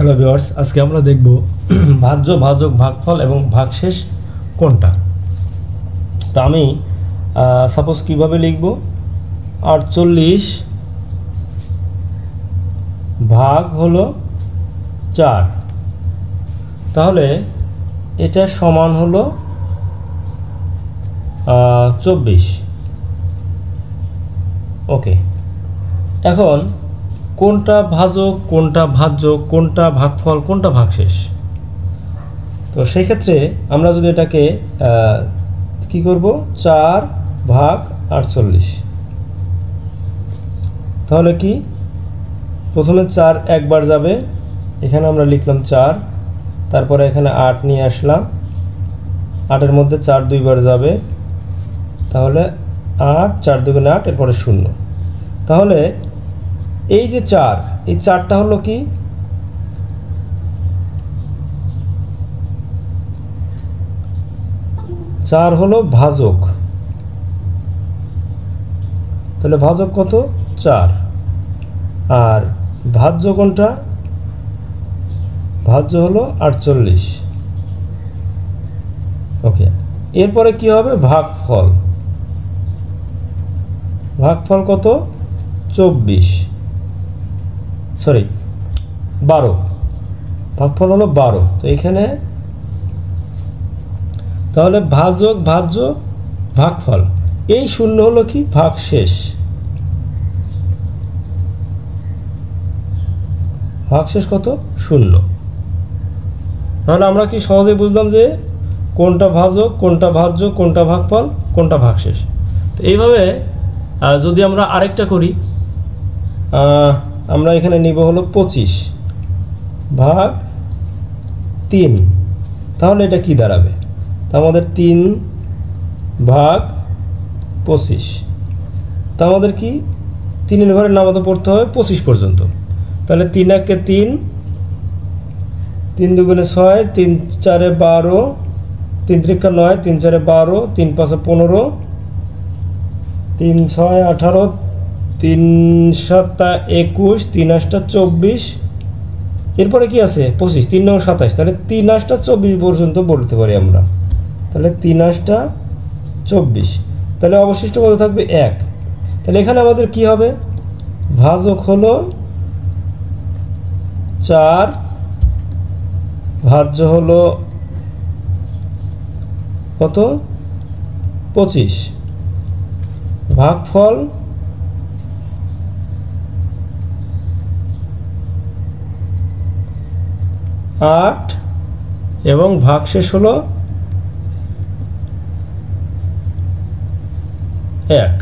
Hello viewers, আজকে আমরা দেখব ভাজ্য, ভাজক, ভাগফল এবং ভাগশেষ কোনটা। তো আমি সাপোজ কিভাবে লিখব, 48 ভাগ হলো 4, তাহলে এটা সমান হলো 24। ওকে, এখন কোনটা ভাজক, কোনটা ভাজ্য, কোনটা ভাগফল, কোনটা ভাগশেষ। তো সেই ক্ষেত্রে আমরা যদি এটাকে কি করব, 4 ভাগ 48, তাহলে কি প্রথমে 4 একবার যাবে, এখানে আমরা লিখলাম 4, তারপরে এখানে 8 নিয়ে আসলাম, 8-এর মধ্যে 4 দুইবার যাবে, তাহলে 8, 4 দুগুণে 8, এরপরে 0। তাহলে এই যে 4, এই 4টা হলো কি, চার হলো ভাজক। তাহলে ভাজক কত, 4। আর ভাজ্য কোনটা, ভাজ্য হলো 48। ওকে, এরপরে কি হবে, ভাগফল। ভাগফল কত, 24, সরি 12। ভাগফল হলো 12। তো এখানে তাহলে ভাজক, ভাজ্য, ভাগফল, এই 0 হলো কি, ভাগশেষ। ভাগশেষ কত, 0। তাহলে আমরা কি সহজে বুঝলাম যে কোনটা ভাজক, কোনটা ভাজ্য, কোনটা ভাগফল, কোনটা ভাগশেষ। তো এইভাবে যদি আমরা আরেকটা করি, আমরা এখানে নিব হলো 25 ভাগ 3, তাহলে এটা কি দাঁড়াবে, তা আমাদের 3 ভাগ 25, তা আমাদের কি 3-এর ঘরের নামাতে পড়তে হবে 25 পর্যন্ত। তাহলে 3 একে 3, 3 দুগুণে 6, 3 4-এ 12, 3 3-এ 9, 3 4-এ 12, 3 5-এ 15, 3 6 18, 3 7 21, 3 8 24, এরপরে কি আছে 25, 3 9 27, তাহলে 3 8 24 পর্যন্ত বলতে পারি আমরা। তাহলে 3 8 24, তাহলে অবশিষ্ট কত থাকবে, 1। তাহলে এখানে আমাদের কি হবে, ভাজক হলো 4, ভাজ্য হলো কত, 25, ভাগফল 8 এবং ভাগশেষ হলো 1।